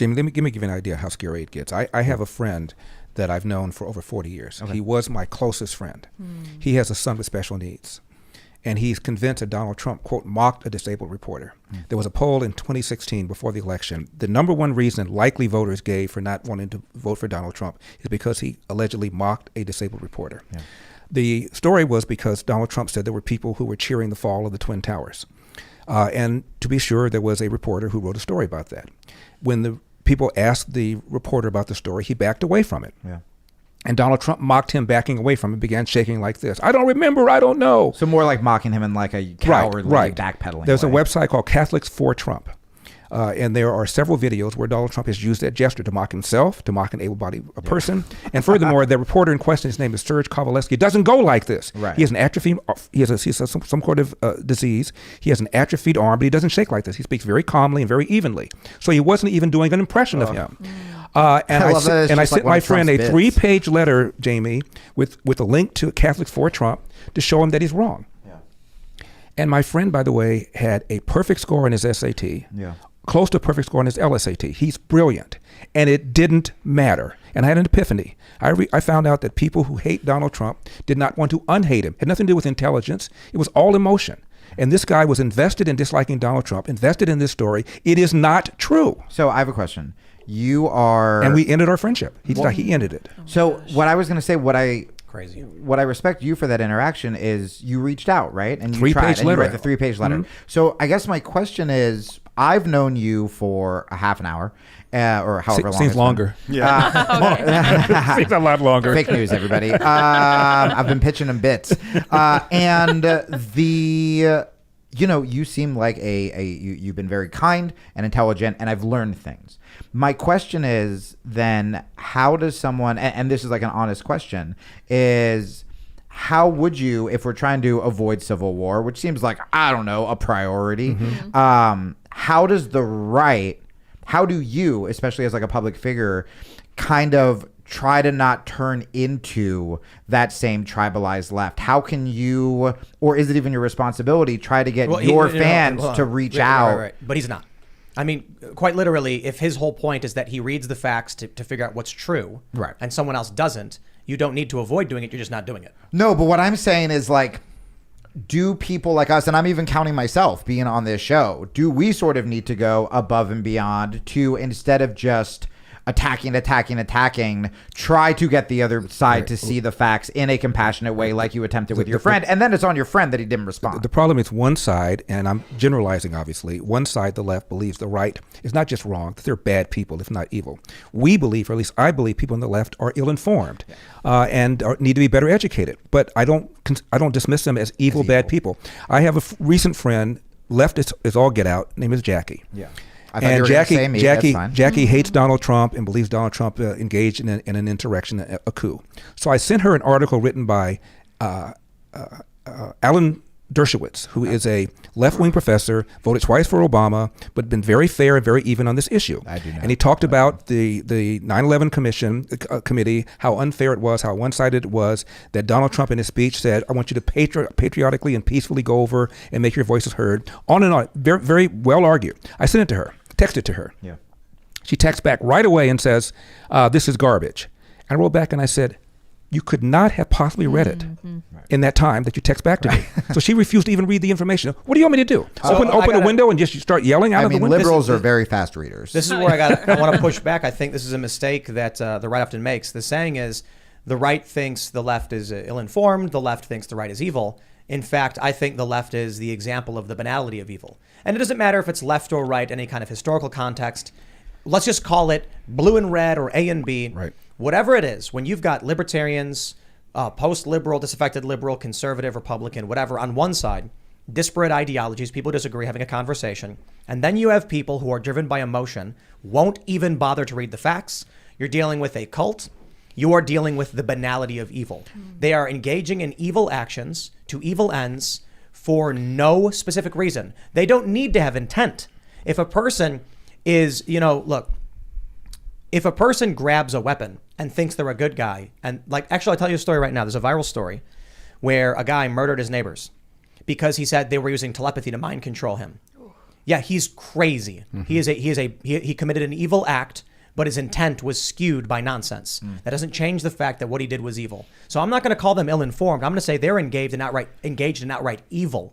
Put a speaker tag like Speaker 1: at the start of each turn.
Speaker 1: Jamie, let me give you an idea how scary it gets. I have a friend that I've known for over 40 years. Okay. He was my closest friend. He has a son with special needs. And he's convinced that Donald Trump, quote, mocked a disabled reporter. There was a poll in 2016 before the election. The number one reason likely voters gave for not wanting to vote for Donald Trump is because he allegedly mocked a disabled reporter. Yeah. The story was because Donald Trump said there were people who were cheering the fall of the Twin Towers. And to be sure, there was a reporter who wrote a story about that. When the people asked the reporter about the story, he backed away from it. Yeah. And Donald Trump mocked him backing away from it, began shaking like this. I don't remember, I don't know.
Speaker 2: So more like mocking him in like a cowardly backpedaling
Speaker 1: There's
Speaker 2: way.
Speaker 1: a website called Catholics for Trump. And there are several videos where Donald Trump has used that gesture to mock himself, to mock an able-bodied person. And furthermore, the reporter in question, his name is Serge Kowaleski, doesn't go like this. Right. He has an atrophy, he has some sort of disease. He has an atrophied arm, but he doesn't shake like this. He speaks very calmly and very evenly. So he wasn't even doing an impression of him. And I sent my friend a 3-page letter, Jamie, with a link to Catholics for Trump to show him that he's wrong. Yeah. And my friend, by the way, had a perfect score in his SAT, close to a perfect score in his LSAT. He's brilliant. And it didn't matter. And I had an epiphany. I found out that people who hate Donald Trump did not want to unhate him. It had nothing to do with intelligence. It was all emotion. And this guy was invested in disliking Donald Trump, invested in this story. It is not true.
Speaker 2: So I have a question. You are,
Speaker 1: and we ended our friendship. He ended it.
Speaker 2: So what I was going to say, what I respect you for that interaction is you reached out, right? And you tried, and you wrote the 3-page letter. So I guess my question is, I've known you for a half an hour, or however long.
Speaker 1: Seems longer. Yeah, seems a lot longer.
Speaker 2: Fake news, everybody. I've been pitching them bits, and you seem like you've been very kind and intelligent, and I've learned things. My question is then, how does someone, and this is like an honest question, is how would you, if we're trying to avoid civil war, which seems like, I don't know, a priority, how do you, especially as like a public figure, kind of try to not turn into that same tribalized left? How can you, or is it even your responsibility, try to get your fans to reach out?
Speaker 3: Right. But he's not. I mean, quite literally, if his whole point is that he reads the facts to figure out what's true, right, and someone else doesn't, you don't need to avoid doing it. You're just not doing it.
Speaker 2: No, but what I'm saying is, like, do people like us, and I'm even counting myself being on this show, do we sort of need to go above and beyond to, instead of just attacking, try to get the other side to see the facts in a compassionate way, like you attempted with your friend, and then it's on your friend that he didn't respond.
Speaker 1: The problem is one side, and I'm generalizing obviously, one side, the left, believes the right is not just wrong, that they're bad people, if not evil. We believe, or at least I believe, people on the left are ill-informed and need to be better educated. But I don't dismiss them as evil, bad people. I have a recent friend, left is all get out, name is Jackie. Yeah. And Jackie hates Donald Trump and believes Donald Trump engaged in an insurrection, a coup. So I sent her an article written by Alan Dershowitz, who is a left-wing professor, voted twice for Obama, but been very fair and very even on this issue. I do know. And he talked about the 9/11 committee, how unfair it was, how one-sided it was, that Donald Trump in his speech said, I want you to patriotically and peacefully go over and make your voices heard. On and on. Very, very well argued. I sent it to her, texted to her. Yeah. She texts back right away and says, this is garbage. And I wrote back and I said, you could not have possibly read it in that time that you text back to me. So she refused to even read the information. What do you want me to do? Open a window and just start yelling out of the window?
Speaker 2: Liberals are very fast readers.
Speaker 3: This is where I want to push back. I think this is a mistake that the right often makes. The saying is, the right thinks the left is ill-informed, the left thinks the right is evil. In fact, I think the left is the example of the banality of evil. And it doesn't matter if it's left or right, any kind of historical context. Let's just call it blue and red or A and B. Right. Whatever it is, when you've got libertarians, post-liberal, disaffected liberal, conservative, Republican, whatever, on one side, disparate ideologies, people disagree, having a conversation, and then you have people who are driven by emotion, won't even bother to read the facts. You're dealing with a cult. You are dealing with the banality of evil. They are engaging in evil actions to evil ends for no specific reason. They don't need to have intent. If a person is, if a person grabs a weapon and thinks they're a good guy, and actually I'll tell you a story right now. There's a viral story where a guy murdered his neighbors because he said they were using telepathy to mind control him. yeah, he's crazy. He committed an evil act, but his intent was skewed by nonsense. That doesn't change the fact that what he did was evil. So I'm not going to call them ill-informed. I'm going to say they're engaged in outright evil.